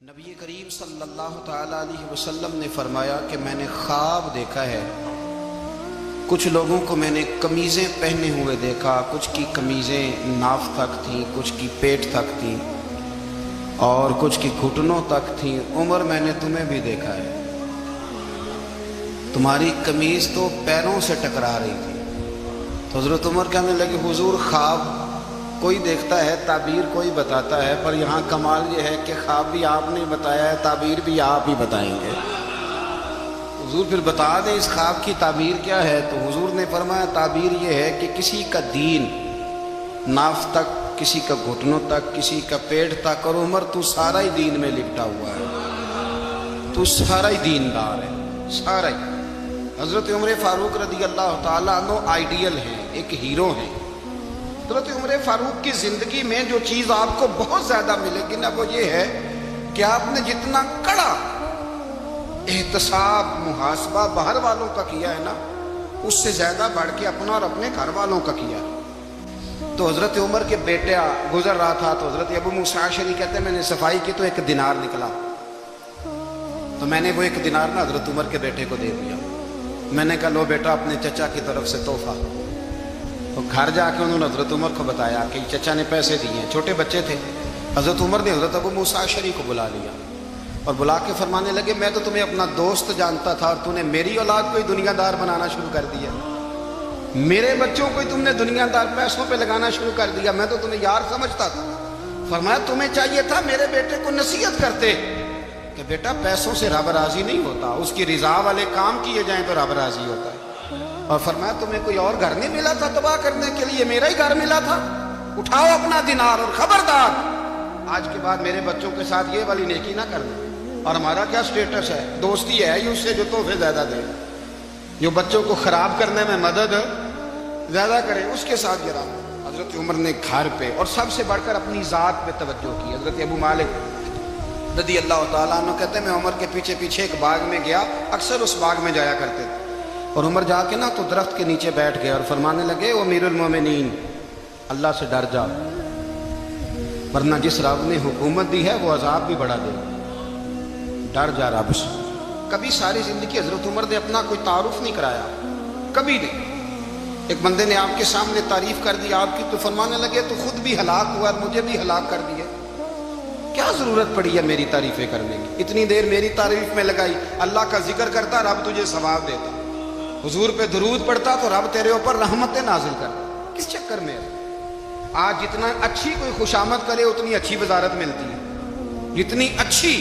نبی کریم صلی اللہ تعالیٰ علیہ وسلم نے فرمایا کہ میں نے خواب دیکھا ہے، کچھ لوگوں کو میں نے قمیضیں پہنے ہوئے دیکھا، کچھ کی قمیضیں ناف تک تھیں، کچھ کی پیٹ تک تھیں اور کچھ کی گھٹنوں تک تھیں۔ عمر میں نے تمہیں بھی دیکھا ہے، تمہاری قمیض تو پیروں سے ٹکرا رہی تھی۔ تو حضرت عمر کہنے لگے حضور خواب کوئی دیکھتا ہے، تعبیر کوئی بتاتا ہے، پر یہاں کمال یہ ہے کہ خواب بھی آپ نے بتایا ہے، تعبیر بھی آپ ہی بتائیں گے۔ حضور پھر بتا دیں اس خواب کی تعبیر کیا ہے؟ تو حضور نے فرمایا تعبیر یہ ہے کہ کسی کا دین ناف تک، کسی کا گھٹنوں تک، کسی کا پیٹ تک، اور عمر تو سارا ہی دین میں لپٹا ہوا ہے، تو سارا ہی دیندار ہے، سارا ہی۔ حضرت عمر فاروق رضی اللہ تعالیٰ عنہ آئیڈیل ہیں، ایک ہیرو ہیں۔ حضرت عمر فاروق کی زندگی میں جو چیز آپ کو بہت زیادہ ملے گی نا، وہ یہ ہے کہ آپ نے جتنا کڑا احتساب محاسبہ باہر والوں کا کیا ہے نا، اس سے زیادہ بڑھ کے اپنا اور اپنے گھر والوں کا کیا ہے۔ تو حضرت عمر کے بیٹا گزر رہا تھا، تو حضرت ابو موسیٰ اشعری کہتے ہیں میں نے صفائی کی تو ایک دینار نکلا، تو میں نے وہ ایک دینار نا حضرت عمر کے بیٹے کو دے دیا۔ میں نے کہا لو بیٹا اپنے چچا کی طرف سے تحفہ۔ تو گھر جا کے انہوں نے حضرت عمر کو بتایا کہ چچا نے پیسے دیے ہیں، چھوٹے بچے تھے۔ حضرت عمر نے حضرت ابو موسیٰ اشعری کو بلا لیا اور بلا کے فرمانے لگے میں تو تمہیں اپنا دوست جانتا تھا اور تم نے میری اولاد کو ہی دنیا دار بنانا شروع کر دیا، میرے بچوں کو ہی تم نے دنیا دار پیسوں پہ لگانا شروع کر دیا، میں تو تمہیں یار سمجھتا تھا۔ فرمایا تمہیں چاہیے تھا میرے بیٹے کو نصیحت کرتے کہ بیٹا پیسوں سے رب راضی نہیں ہوتا، اس کی رضا والے کام کیے جائیں تو رب راضی ہوتا ہے۔ اور فرمایا تمہیں کوئی اور گھر نہیں ملا تھا تباہ کرنے کے لیے، میرا ہی گھر ملا تھا، اٹھاؤ اپنا دینار اور خبردار آج کے بعد میرے بچوں کے ساتھ یہ والی نیکی نہ کرنا۔ اور ہمارا کیا سٹیٹس ہے؟ دوستی ہے ہی اس سے جو تحفے زیادہ دے، جو بچوں کو خراب کرنے میں مدد زیادہ کرے اس کے ساتھ گرا۔ حضرت عمر نے گھر پہ اور سب سے بڑھ کر اپنی ذات پہ توجہ کی۔ حضرت ابو مالک رضی اللہ تعالیٰ عنہ کہتے ہیں میں عمر کے پیچھے پیچھے ایک باغ میں گیا، اکثر اس باغ میں جایا کرتے تھے، اور عمر جا کے نا تو درخت کے نیچے بیٹھ گئے اور فرمانے لگے او امیر المومنین اللہ سے ڈر جا، ورنہ جس رب نے حکومت دی ہے وہ عذاب بھی بڑا دے گا، ڈر جا رب سے۔ کبھی ساری زندگی حضرت عمر نے اپنا کوئی تعارف نہیں کرایا، کبھی نہیں۔ ایک بندے نے آپ کے سامنے تعریف کر دی آپ کی تو فرمانے لگے تو خود بھی ہلاک ہوا اور مجھے بھی ہلاک کر دیا، کیا ضرورت پڑی ہے میری تعریفیں کرنے کی؟ اتنی دیر میری تعریف میں لگائی، اللہ کا ذکر کرتا رب تجھے ثواب دیتا، حضور پہ درود پڑھتا تو رب تیرے اوپر رحمتیں نازل کرتا، کس چکر میں ہے؟ آج جتنا اچھی کوئی خوشامد کرے اتنی اچھی وزارت ملتی ہے، جتنی اچھی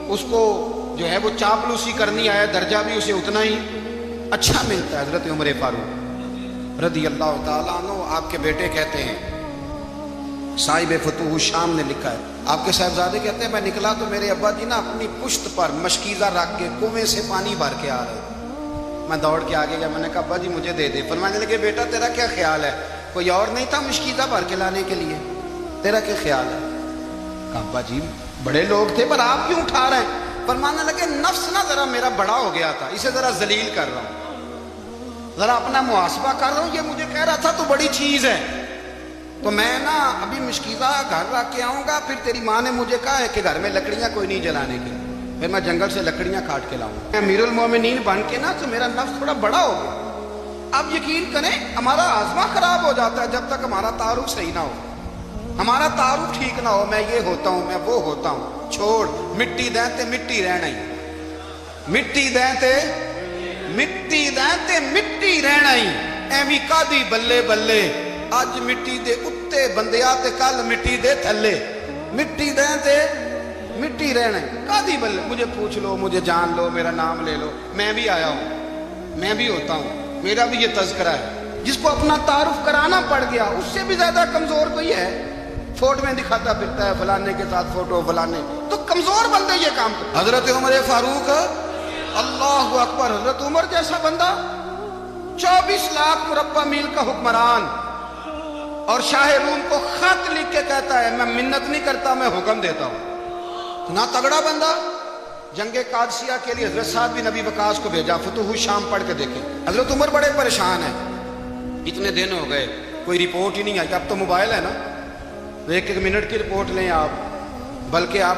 اس کو جو ہے وہ چاپلوسی کرنی آئے درجہ بھی اسے اتنا ہی اچھا ملتا ہے۔ حضرت عمر فاروق رضی اللہ تعالیٰ عنہ آپ کے بیٹے کہتے ہیں، صاحب فتوح الشام نے لکھا ہے، آپ کے صاحبزادے کہتے ہیں میں نکلا تو میرے ابا جی نا اپنی پشت پر مشکیزہ رکھ کے کنویں سے پانی بھر کے آ رہے تھے۔ میں دوڑ کے آگے گیا، میں نے کہا ابا جی مجھے دے دے۔ فرمانے لگے بیٹا تیرا کیا خیال ہے، کوئی اور نہیں تھا مشکیزہ بھر کے لانے کے لیے، تیرا کیا خیال ہے؟ کہا ابا جی بڑے لوگ تھے پر آپ کیوں اٹھا رہے ہیں؟ فرمانے لگے نفس نا ذرا میرا بڑا ہو گیا تھا، اسے ذرا ذلیل کر رہا ہوں، ذرا اپنا محاسبہ کر رہا ہوں، یہ مجھے کہہ رہا تھا تو بڑی چیز ہے، تو میں نا ابھی مشکیزہ گھر رکھ کے آؤں گا، پھر تیری ماں نے مجھے کہا ہے کہ گھر میں لکڑیاں کوئی نہیں جلانے کی، پھر میں جنگل سے لکڑیاں کاٹ کے لاؤں گا۔ امیر المومنین بن کے نا تو میرا نفس تھوڑا بڑا ہو گیا۔ اب یقین کریں ہمارا آزما خراب ہو جاتا ہے جب تک ہمارا تعارف صحیح نہ ہو، ہمارا تعارف ٹھیک نہ ہو، میں یہ ہوتا ہوں میں وہ ہوتا ہوں، چھوڑ مٹی دیں تے مٹی رہنا ہی، مٹی دیں تے مٹی دیں تے مٹی رہنا ہی، ایویں کادی بلے بلے اج مٹی دے اتے بندیا تے کل مٹی دے تھلے، مٹی دیں تے مٹی رہنا ہے، کادی بلے، مجھے پوچھ لو مجھے جان لو میرا نام لے لو، میں بھی آیا ہوں، میں بھی ہوتا ہوں، میرا بھی یہ تذکرہ ہے۔ جس کو اپنا تعارف کرانا پڑ گیا اس سے بھی زیادہ کمزور کوئی ہے؟ فوٹو میں دکھاتا پھرتا ہے فلانے کے ساتھ فوٹو فلانے، تو کمزور بندے یہ کام کرتے۔ حضرت عمر فاروق اللہ اکبر، حضرت عمر جیسا بندہ 24 لاکھ مربع میل کا حکمران، اور شاہ روم کو خط لکھ کے کہتا ہے میں منت نہیں کرتا میں حکم دیتا ہوں، اتنا تگڑا بندہ۔ جنگ قادسیہ کے لیے حضرت سعد بن ابی وقاص کو بھیجا، فتوح الشام پڑھ کے دیکھیں۔ حضرت عمر بڑے پریشان ہیں، اتنے دن ہو گئے کوئی رپورٹ ہی نہیں آئی، اب تو موبائل ہے نا، ایک ایک منٹ کی رپورٹ لیں آپ، بلکہ آپ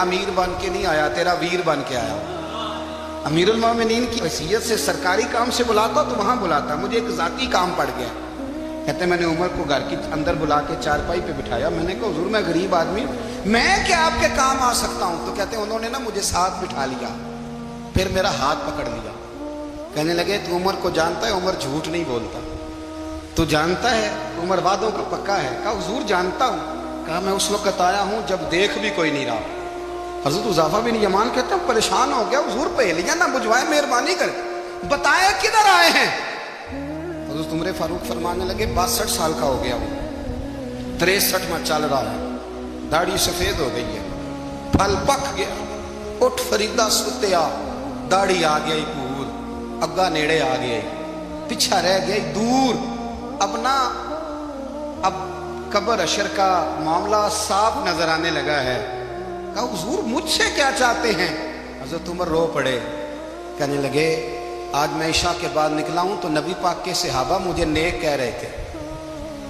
امیر بن کے نہیں آیا, تیرا ویر بن کے آیا. امیر المومنین کی حیثیت سے سرکاری کام سے بلاتا تو وہاں بلاتا, مجھے ایک ذاتی کام پڑ گیا. کہتے میں نے عمر کو گھر کی اندر بلا کے چارپائی پہ بٹھایا. میں نے کہا حضور میں غریب آدمی ہوں, میں کیا آپ کے کام آ سکتا ہوں؟ تو کہتے ہیں انہوں نے نا مجھے ساتھ بٹھا لیا, پھر میرا ہاتھ پکڑ لیا. کہنے لگے تو عمر کو جانتا ہے؟ عمر جھوٹ نہیں بولتا. تو جانتا ہے عمر وعدوں کا پکا ہے؟ کہا حضور جانتا ہوں. کہا میں اس وقت آیا ہوں جب دیکھ بھی کوئی نہیں رہا. حضرت حذیفہ بن یمان کہتے ہیں پریشان ہو گیا, حضور پہلیاں نہ بجھوائے, مہربانی کر بتائیں کدھر آئے ہیں. حضرت عمر فاروق فرمانے لگے 62 سال کا ہو گیا ہوں, 63 میں چل رہا ہے, داڑھی سفید ہو گئی ہے, پھل پک گیا, اٹھ فریدہ ستیا, داڑھی آ گئی پور, اگا نیڑے آ گئے, پیچھا رہ گئی دور. اب قبر اشر کا معاملہ صاف نظر آنے لگا ہے. کہا حضور مجھ سے کیا چاہتے ہیں؟ حضرت عمر رو پڑے. کہنے لگے آج میں عشاء کے بعد نکلا ہوں تو نبی پاک کے صحابہ مجھے نیک کہہ رہے تھے,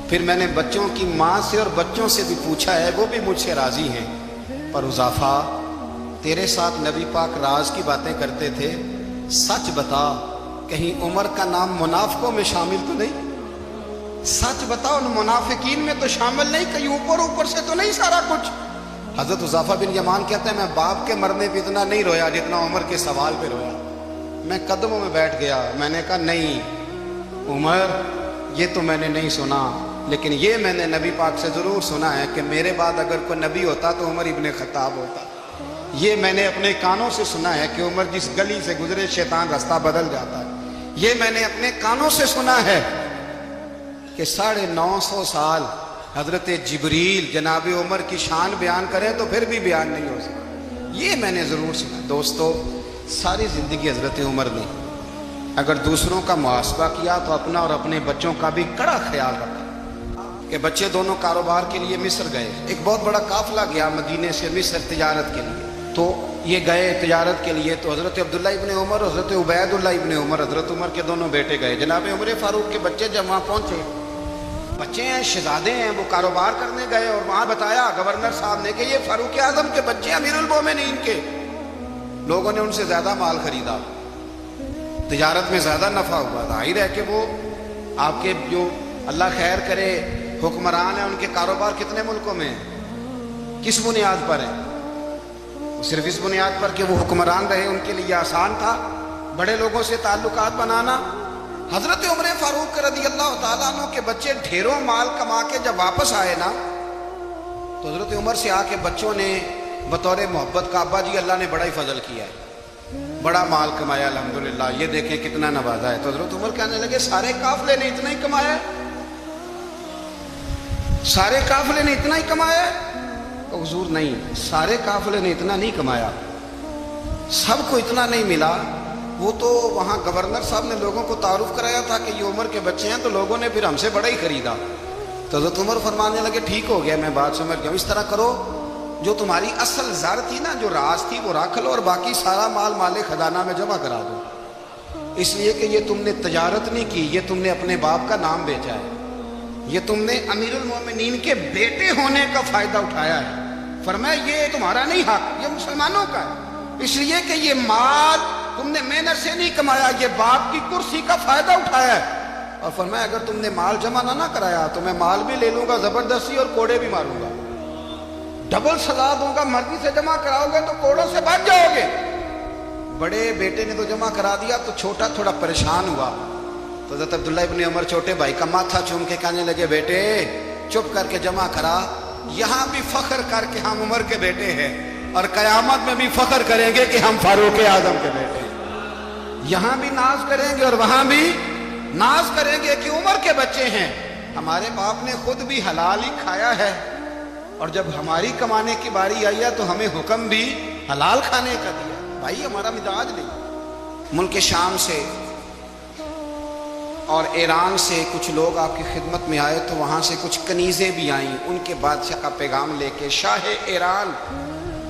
پھر میں نے بچوں کی ماں سے اور بچوں سے بھی پوچھا ہے, وہ بھی مجھ سے راضی ہیں. پر حذیفہ تیرے ساتھ نبی پاک راز کی باتیں کرتے تھے, سچ بتا کہیں عمر کا نام منافقوں میں شامل تو نہیں؟ سچ بتا ان منافقین میں تو شامل نہیں, کہیں اوپر سے تو نہیں سارا کچھ؟ حضرت حذیفہ بن یمان کہتے ہیں میں باپ کے مرنے پہ اتنا نہیں رویا جتنا عمر کے سوال پہ رویا. میں قدموں میں بیٹھ گیا. میں نے کہا نہیں عمر, یہ تو میں نے نہیں سنا, لیکن یہ میں نے نبی پاک سے ضرور سنا ہے کہ میرے بعد اگر کوئی نبی ہوتا تو عمر ابن خطاب ہوتا. یہ میں نے اپنے کانوں سے سنا ہے کہ عمر جس گلی سے گزرے شیطان رستہ بدل جاتا ہے. یہ میں نے اپنے کانوں سے سنا ہے کہ 950 سال حضرت جبریل جناب عمر کی شان بیان کریں تو پھر بھی بیان نہیں ہو سکتا. یہ میں نے ضرور سنا. دوستو ساری زندگی حضرت عمر نے اگر دوسروں کا محاسبہ کیا تو اپنا اور اپنے بچوں کا بھی کڑا خیال رکھا کہ بچے دونوں کاروبار کے لیے مصر گئے. ایک بہت بڑا قافلہ گیا مدینے سے مصر تجارت کے لیے. تو یہ گئے تجارت کے لیے, تو حضرت عبداللہ ابن عمر, حضرت عبید اللہ ابن عمر, حضرت عمر کے دونوں بیٹے گئے. جناب عمر فاروق کے بچے جب وہاں پہنچے, بچے ہیں شہزادے ہیں, وہ کاروبار کرنے گئے اور وہاں بتایا گورنر صاحب نے کہ یہ فاروق اعظم کے بچے امیر المومنین کے. لوگوں نے ان سے زیادہ مال خریدا, تجارت میں زیادہ نفع ہوا. ظاہر ہے کہ وہ آپ کے جو اللہ خیر کرے حکمران ہیں, ان کے کاروبار کتنے ملکوں میں ہیں, کس بنیاد پر ہیں؟ صرف اس بنیاد پر کہ وہ حکمران رہے, ان کے لیے آسان تھا بڑے لوگوں سے تعلقات بنانا. حضرت عمر فاروق رضی اللہ تعالیٰ عنہ کے بچے ڈھیروں مال کما کے جب واپس آئے نا, تو حضرت عمر سے آ کے بچوں نے بطور محبت کا ابا جی اللہ نے بڑا ہی فضل کیا ہے, بڑا مال کمایا الحمدللہ, یہ دیکھیں کتنا نوازا ہے. تو حضرت عمر کہنے لگے سارے قافلے نے اتنا ہی کمایا ہے, سارے قافلے نے اتنا ہی کمایا ہے؟ کہ حضور نہیں, سارے قافلے نے اتنا نہیں کمایا, سب کو اتنا نہیں ملا. وہ تو وہاں گورنر صاحب نے لوگوں کو تعارف کرایا تھا کہ یہ عمر کے بچے ہیں, تو لوگوں نے پھر ہم سے بڑا ہی خریدا. تو حضرت عمر فرمانے لگے ٹھیک ہو گیا, میں بات سمجھ گیا, اس طرح کرو جو تمہاری اصل زر تھی نا, جو راز تھی وہ رکھ لو, اور باقی سارا مال خزانہ میں جمع کرا دو. اس لیے کہ یہ تم نے تجارت نہیں کی, یہ تم نے اپنے باپ کا نام بیچا ہے, یہ تم نے امیر المومنین کے بیٹے ہونے کا فائدہ اٹھایا ہے. فرمایا یہ تمہارا نہیں حق, یہ مسلمانوں کا ہے, اس لیے کہ یہ مال تم نے محنت سے نہیں کمایا, یہ باپ کی کرسی کا فائدہ اٹھایا ہے. اور فرمایا اگر تم نے مال جمع نہ کرایا تو میں مال بھی لے لوں گا زبردستی اور کوڑے بھی ماروں گا, ڈبل سزا دوں گا. مرضی سے جمع کراؤ گے تو کوڑوں سے بچ جاؤ گے. بڑے بیٹے نے تو جمع کرا دیا, تو چھوٹا تھوڑا پریشان ہوا. تو حضرت عبداللہ ابن عمر چھوٹے بھائی کا ماتھا چوم کے کہنے لگے بیٹے چپ کر کے جمع کرا, یہاں بھی فخر کر کے ہم عمر کے بیٹے ہیں, اور قیامت میں بھی فخر کریں گے کہ ہم فاروق اعظم کے بیٹے ہیں. یہاں بھی ناز کریں گے اور وہاں بھی ناز کریں گے کہ عمر کے بچے ہیں. ہمارے باپ نے خود بھی حلال ہی کھایا ہے, اور جب ہماری کمانے کی باری آئی ہے تو ہمیں حکم بھی حلال کھانے کا دیا. بھائی ہمارا مزاج نہیں. ملک شام سے اور ایران سے کچھ لوگ آپ کی خدمت میں آئے, تو وہاں سے کچھ کنیزیں بھی آئیں, ان کے بادشاہ کا پیغام لے کے. شاہ ایران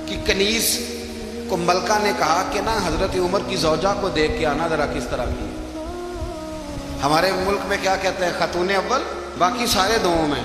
کی کنیز کو ملکہ نے کہا کہ نا حضرت عمر کی زوجہ کو دیکھ کے آنا ذرا کس طرح کی. ہمارے ملک میں کیا کہتے ہیں, خاتون اول, باقی سارے دوم ہیں.